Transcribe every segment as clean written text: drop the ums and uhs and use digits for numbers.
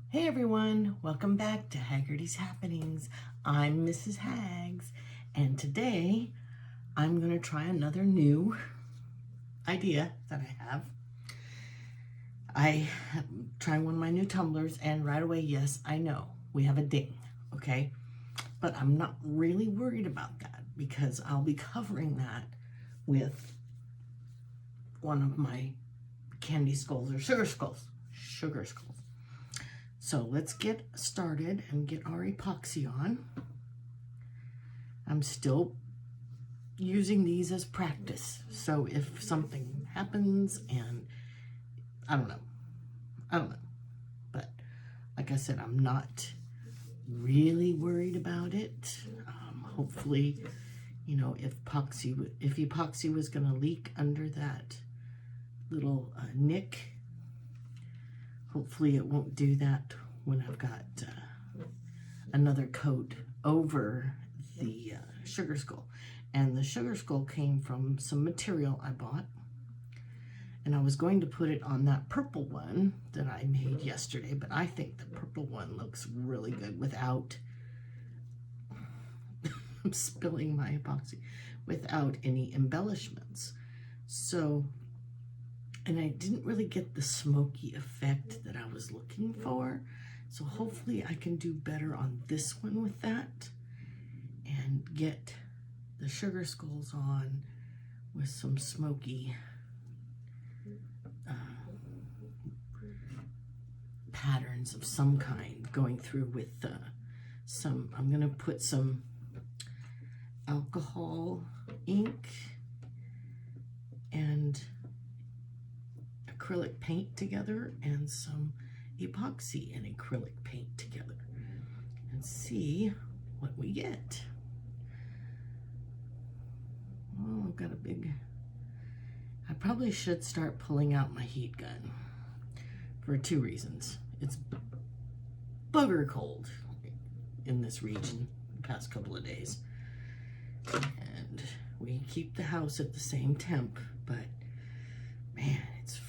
Hey everyone, welcome back to Haggerty's Happenings. I'm Mrs. Hags, and today I'm going to try another new idea that I have. I am trying one of my new tumblers, and right away, yes, I know, we have a ding, okay? But I'm not really worried about that because I'll be covering that with one of my candy skulls or sugar skulls. So let's get started and get our epoxy on. I'm still using these as practice. So if something happens and I don't know. But like I said, I'm not really worried about it. Hopefully, if epoxy was going to leak under that little nick, hopefully it won't do that when I've got another coat over the sugar skull. And the sugar skull came from some material I bought. And I was going to put it on that purple one that I made yesterday, but I think the purple one looks really good without I'm spilling my epoxy, without any embellishments. So, and I didn't really get the smoky effect that I was looking for. So hopefully I can do better on this one with that and get the sugar skulls on with some smoky patterns of some kind going through with I'm going to put some alcohol ink and acrylic paint together and some epoxy and acrylic paint together and see what we get. Oh, I've got I probably should start pulling out my heat gun for two reasons. It's bugger cold in this region the past couple of days. And we keep the house at the same temp, but man, it's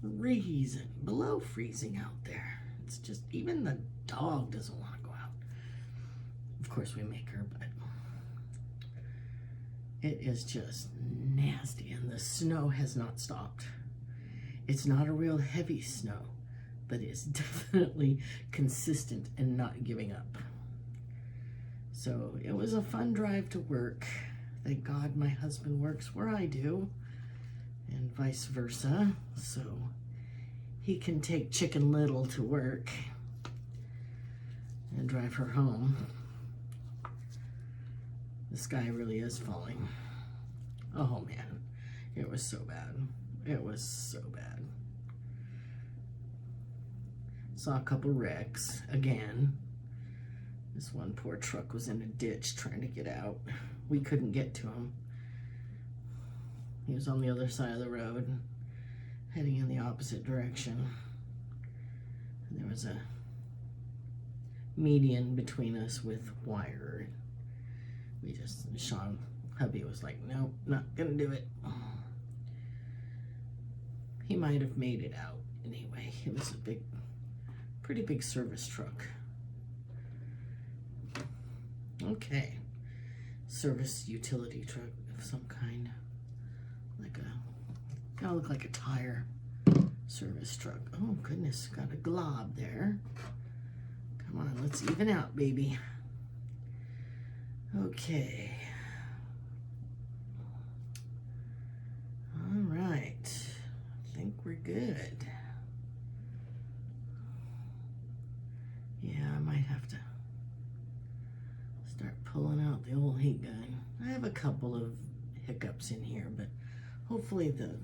freezing, below freezing out there. It's just, even the dog doesn't want to go out. Of course we make her, but it is just nasty, and the snow has not stopped. It's not a real heavy snow, but it's definitely consistent and not giving up. So it was a fun drive to work. Thank God my husband works where I do, and vice versa. So he can take Chicken Little to work and drive her home. The sky really is falling. Oh man, it was so bad. It was so bad. Saw a couple wrecks again. This one poor truck was in a ditch trying to get out. We couldn't get to him. He was on the other side of the road, heading in the opposite direction. And there was a median between us with wire. Sean, hubby, was like, nope, not gonna do it. He might have made it out anyway. It was a pretty big service truck. Okay, service utility truck of some kind, gotta look like a tire service truck. Oh goodness, got a glob there. Come on, let's even out, baby. Okay. All right, I think we're good. Yeah, I might have to start pulling out the old heat gun. I have a couple of hiccups in here, but hopefully the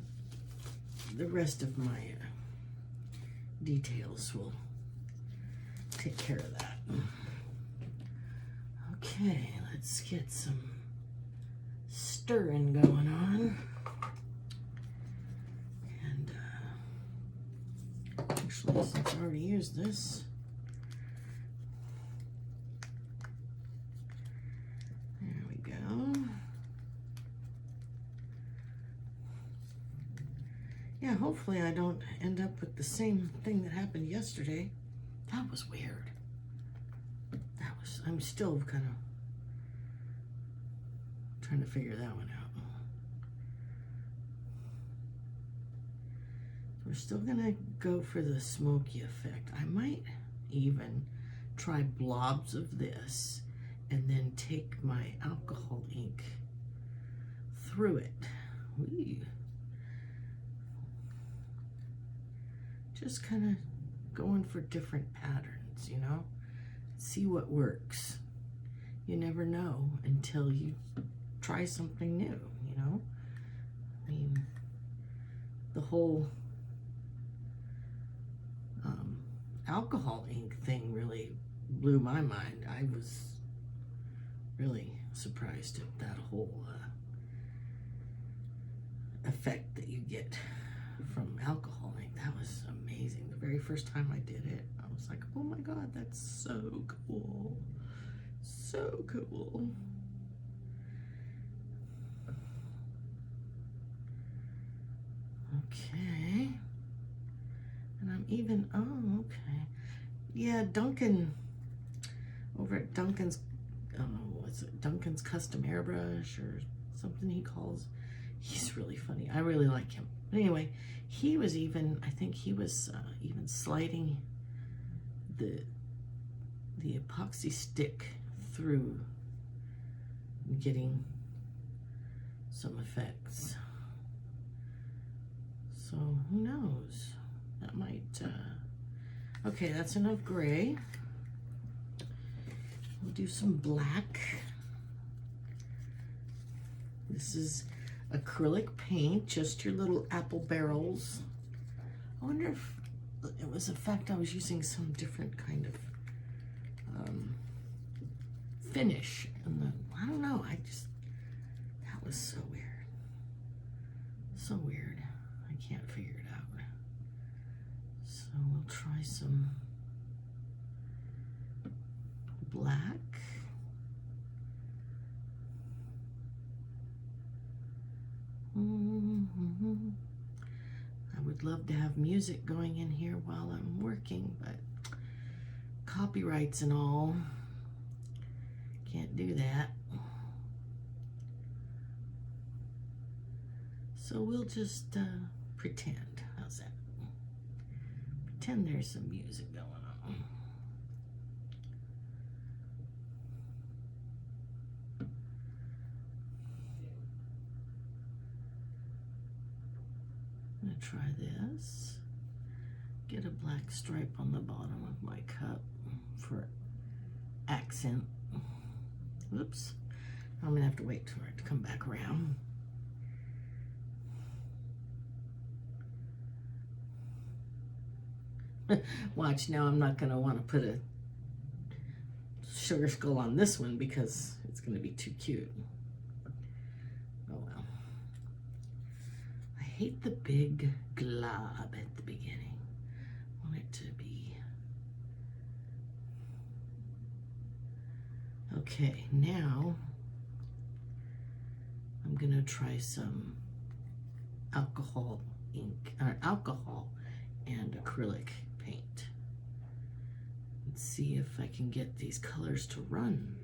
rest of my details will take care of that. Okay, let's get some stirring going on. And actually, since I already used this, there we go. Yeah, hopefully I don't end up with the same thing that happened yesterday. That was weird. I'm still kind of trying to figure that one out. We're still gonna go for the smoky effect. I might even try blobs of this and then take my alcohol ink through it. Ooh. Just kind of going for different patterns, you know? See what works. You never know until you try something new, you know? I mean, the whole alcohol ink thing really blew my mind. I was really surprised at that whole effect that you get from alcohol ink. That was amazing. The very first time I did it, I was like, oh my God, that's so cool. So cool. Okay. And I'm even, oh, okay. Yeah, Duncan, over at Duncan's, what's it, Duncan's Custom Airbrush or something he calls. He's really funny. I really like him. But anyway, he was even, I think he was even sliding the epoxy stick through and getting some effects. So who knows? That might, okay, that's enough gray. We'll do some black. This is acrylic paint, just your little apple barrels. I wonder if it was the fact I was using some different kind of finish. And I don't know, that was so weird. So weird. I can't figure it out. So we'll try some black. I would love to have music going in here while I'm working, but copyrights and all, can't do that. So we'll just pretend. How's that? Pretend there's some music going on. I'm gonna try this. Get a black stripe on the bottom of my cup for accent. Oops. I'm gonna have to wait for it to come back around. Watch, now I'm not gonna want to put a sugar skull on this one because it's gonna be too cute. Oh well. I hate the big glob at the beginning. I want it to be. Okay, now I'm gonna try some alcohol ink, or alcohol and acrylic paint. Let's see if I can get these colors to run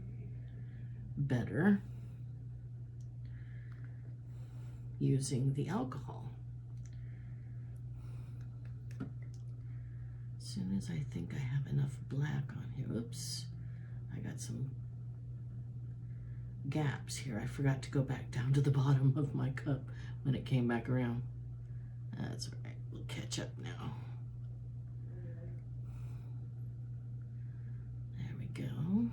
better using the alcohol. As soon as I think I have enough black on here, oops, I got some gaps here. I forgot to go back down to the bottom of my cup when it came back around. That's all right, we'll catch up now. There we go.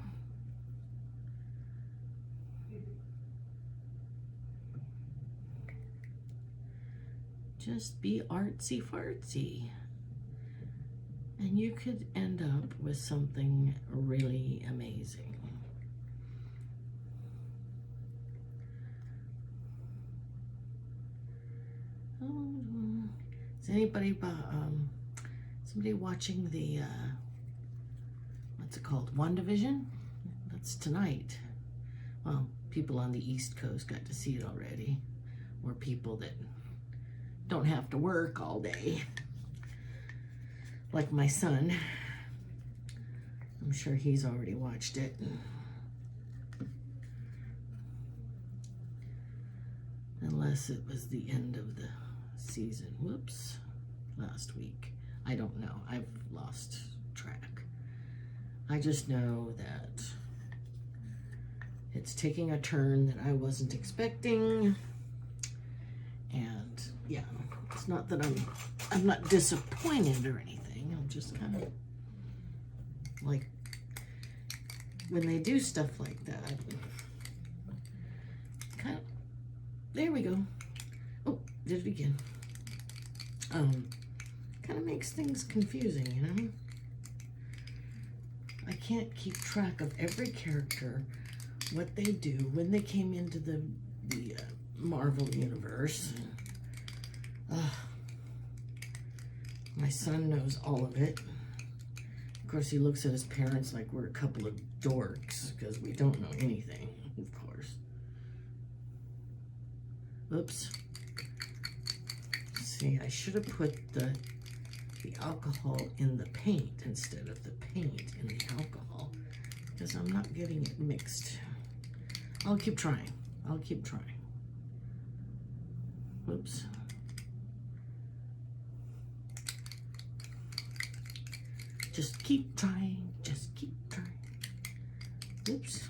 Just be artsy fartsy. And you could end up with something really amazing. Is anybody somebody watching the what's it called, WandaVision? That's tonight. Well, people on the East Coast got to see it already, or people that don't have to work all day, like my son. I'm sure he's already watched it. Unless it was the end of the season. Whoops. Last week. I don't know. I've lost track. I just know that it's taking a turn that I wasn't expecting. And yeah, it's not that I'm not disappointed or anything. I'm just kind of like, when they do stuff like that, kind of, there we go. Oh, did it again. Kind of makes things confusing, you know? I can't keep track of every character, what they do, when they came into the Marvel universe. My son knows all of it. Of course, he looks at his parents like we're a couple of dorks because we don't know anything, of course. Oops. See, I should have put the alcohol in the paint instead of the paint in the alcohol because I'm not getting it mixed. I'll keep trying. I'll keep trying. Oops. Just keep trying. Just keep trying. Oops.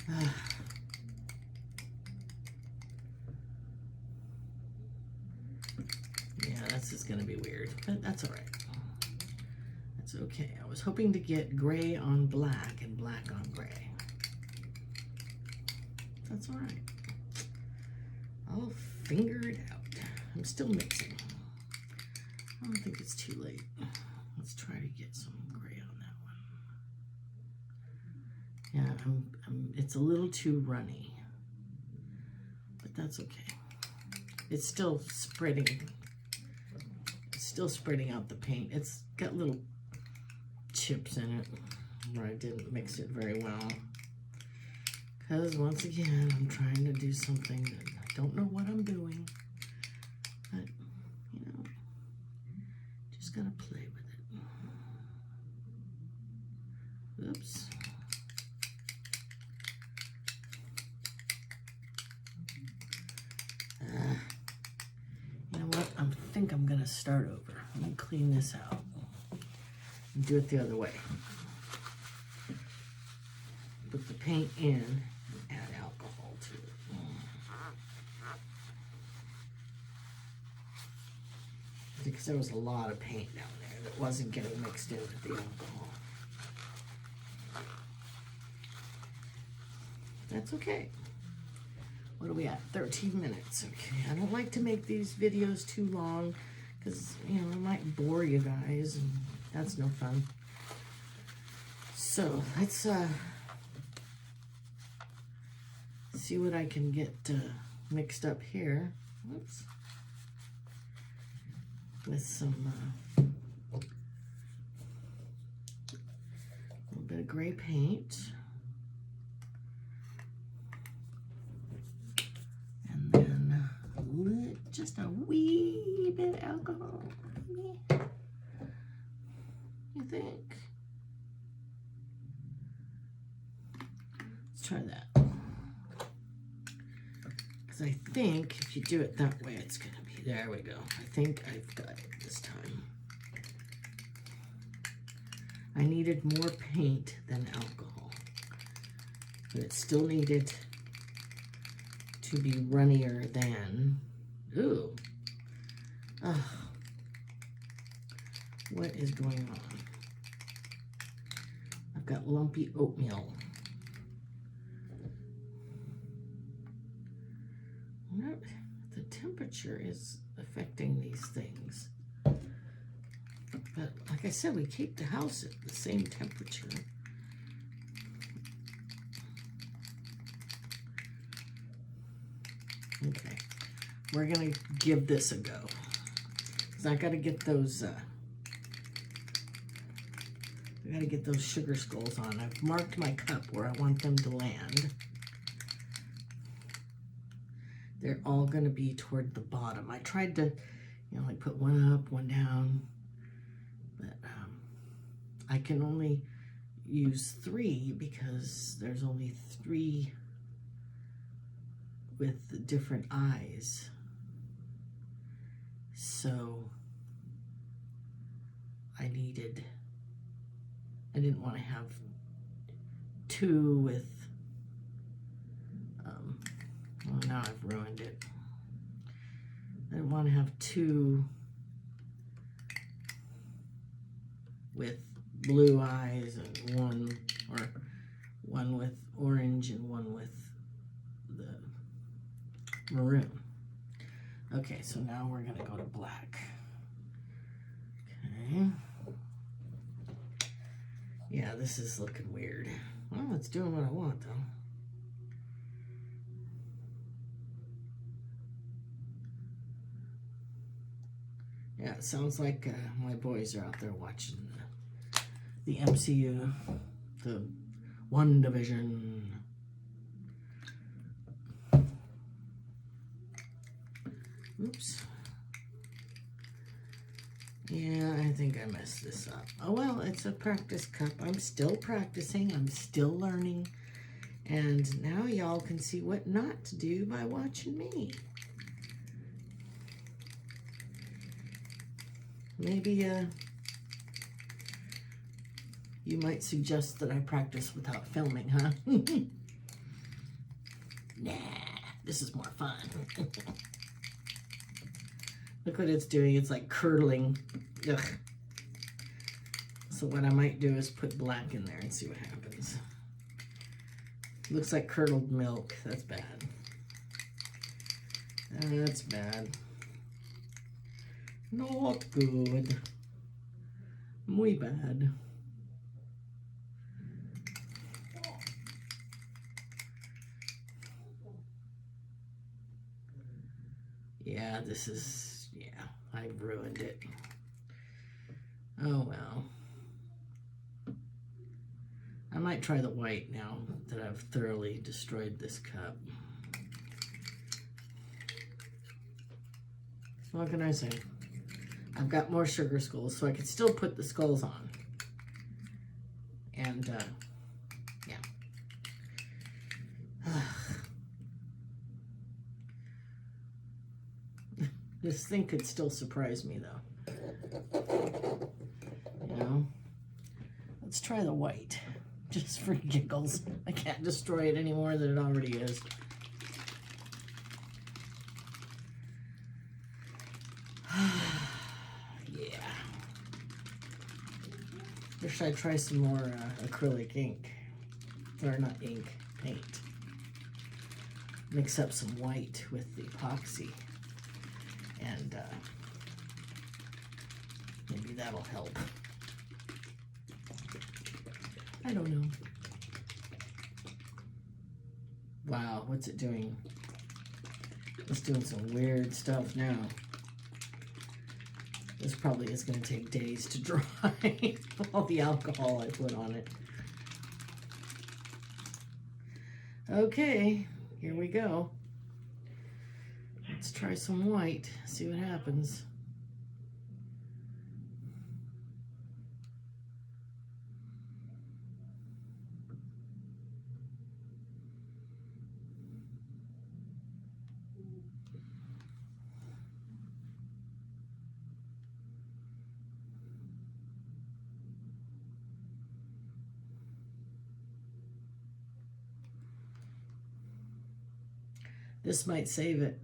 Yeah, this is gonna be weird, but that's all right. That's okay. I was hoping to get gray on black and black on gray. That's all right. I'll figure it out. I'm still mixing. I don't think it's too late. Let's try to get some gray on that one. Yeah, it's a little too runny, but that's okay. It's still spreading. It's still spreading out the paint. It's got little chips in it where I didn't mix it very well. Because once again, I'm trying to do something that I don't know what I'm doing. But, you know, just gotta play with it. Oops. You know what? I think I'm gonna start over. I'm gonna clean this out and do it the other way. Put the paint in and add alcohol to it. Because there was a lot of paint down there that wasn't getting mixed in with the alcohol. That's okay. What are we at? 13 minutes. Okay, I don't like to make these videos too long because, you know, I might bore you guys and that's no fun. So let's see what I can get mixed up here. Whoops. With some little bit of gray paint. And then just a wee bit of alcohol. You think? Let's try that. Because I think if you do it that way, it's going to be, there we go. I think I've got it this time. I needed more paint than alcohol, but it still needed to be runnier than, ooh, oh, what is going on? I've got lumpy oatmeal. The temperature is affecting these things. But like I said, we keep the house at the same temperature. Okay, we're gonna give this a go. Because I gotta get those sugar skulls on. I've marked my cup where I want them to land. They're all going to be toward the bottom. I tried to You know, like put one up, one down. But I can only use 3 because there's only 3 with different eyes. So I didn't want to have 2 with, well, now I've ruined it. I didn't want to have 2 with blue eyes and one with orange and one with the maroon. Okay, so now we're gonna go to black. Okay. Yeah, this is looking weird. Well, it's doing what I want though. Yeah, it sounds like my boys are out there watching the MCU, the WandaVision. Oops. Yeah, I think I messed this up. Oh well, it's a practice cup. I'm still practicing. I'm still learning. And now y'all can see what not to do by watching me. Maybe you might suggest that I practice without filming, huh? Nah, this is more fun. Look what it's doing. It's like curdling. Ugh. So what I might do is put black in there and see what happens. Looks like curdled milk. That's bad. That's bad. Not good. Muy bad. Yeah, this is, yeah, I ruined it. Oh well. I might try the white now that I've thoroughly destroyed this cup. What can I say? I've got more sugar skulls, so I could still put the skulls on. And, yeah. This thing could still surprise me, though. You know? Let's try the white, just for giggles. I can't destroy it any more than it already is. Yeah. Or should I try some more acrylic ink? Or not ink, paint. Mix up some white with the epoxy. And maybe that'll help. I don't know. Wow, what's it doing? It's doing some weird stuff now. This probably is going to take days to dry. All the alcohol I put on it. Okay, here we go. Let's try some white, see what happens. This might save it.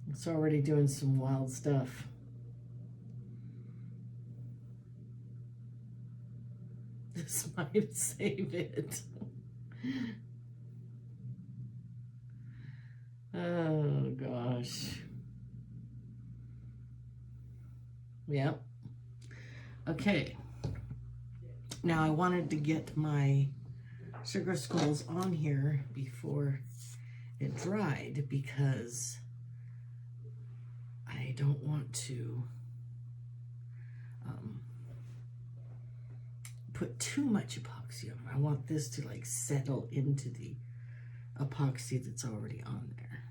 It's already doing some wild stuff. This might save it. Oh gosh. Yep. Okay. Now I wanted to get my sugar skulls on here before it dried because I don't want to put too much epoxy on. I want this to like settle into the epoxy that's already on there.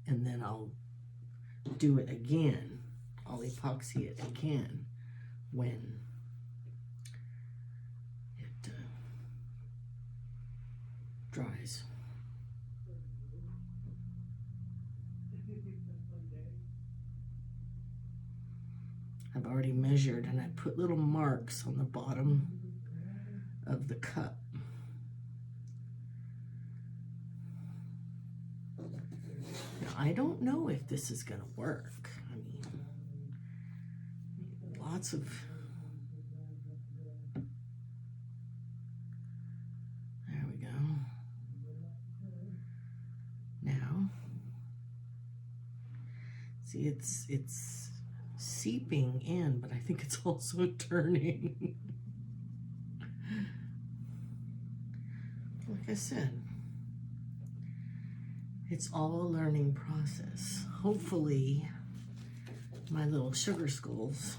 and then I'll do it again. I'll epoxy it again when it dries. I've already measured and I put little marks on the bottom of the cup. Now, I don't know if this is going to work. I mean, lots of... There we go. Now, see, it's seeping in, but I think it's also turning. Like I said, it's all a learning process. Hopefully, my little sugar skulls,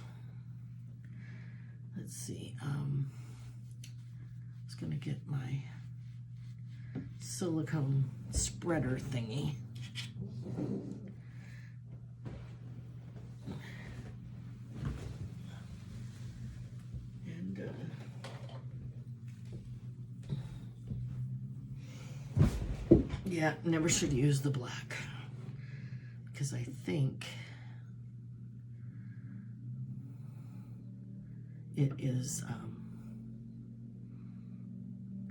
let's see, I was gonna get my silicone spreader thingy. Yeah, never should use the black because I think it is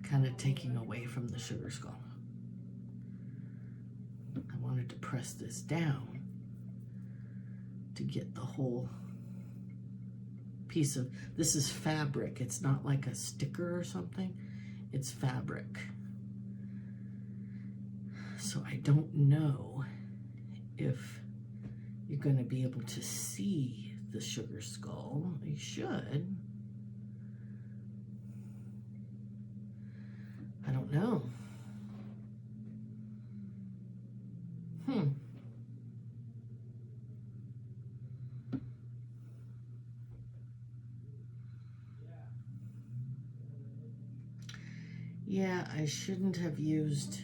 kind of taking away from the sugar skull. I wanted to press this down to get the whole piece of, this is fabric. It's not like a sticker or something. It's fabric. So I don't know if you're going to be able to see the sugar skull. You should. I don't know. Yeah, I shouldn't have used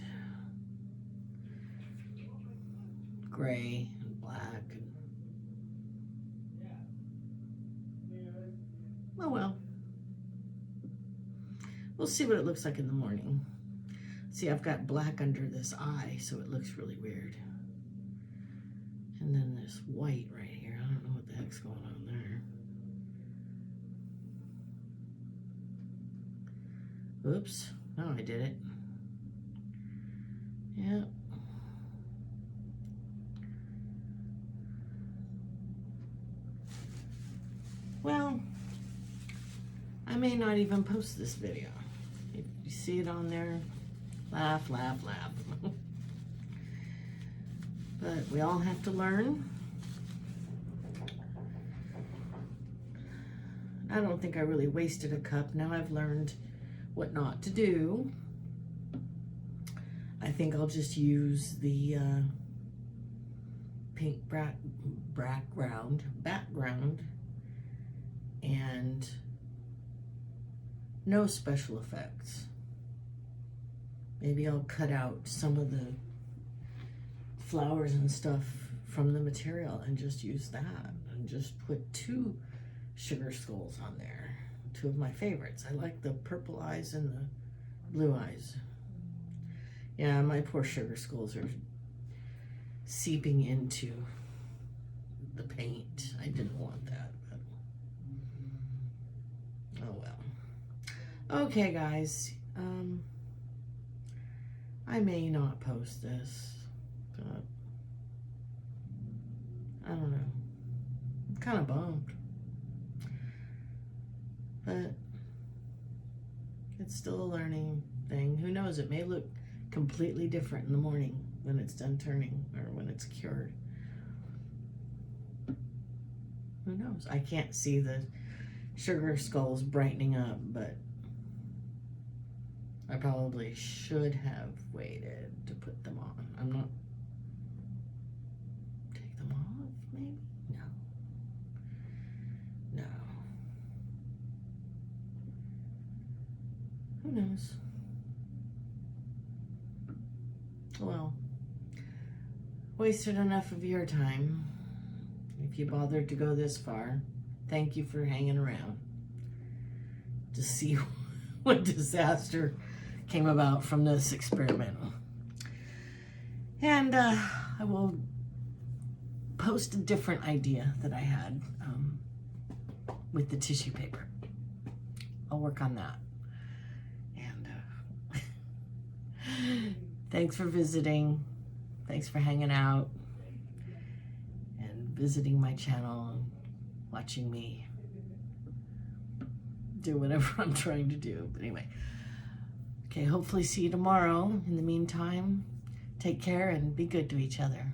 gray and black. Oh well. We'll see what it looks like in the morning. See, I've got black under this eye, so it looks really weird. And then this white right here. I don't know what the heck's going on there. Oops. Oh, I did it. Yep. Well, I may not even post this video. If you see it on there, laugh, laugh, laugh. But we all have to learn. I don't think I really wasted a cup. Now I've learned what not to do. I think I'll just use the pink background and no special effects. Maybe I'll cut out some of the flowers and stuff from the material and just use that and just put 2 sugar skulls on there. 2 of my favorites. I like the purple eyes and the blue eyes. Yeah, my poor sugar skulls are seeping into the paint. I didn't want that, but oh well. Okay, guys. I may not post this, but I don't know. I'm kind of bummed. But it's still a learning thing. Who knows? It may look completely different in the morning when it's done turning or when it's cured. Who knows? I can't see the sugar skulls brightening up, but I probably should have waited to put them on. I'm not... Take them off, maybe? No. No. Who knows? wasted enough of your time. If you bothered to go this far, thank you for hanging around to see what disaster came about from this experiment. And I will post a different idea that I had with the tissue paper. I'll work on that. And thanks for visiting. Thanks for hanging out and visiting my channel and watching me do whatever I'm trying to do. But anyway, okay, hopefully see you tomorrow. In the meantime, take care and be good to each other.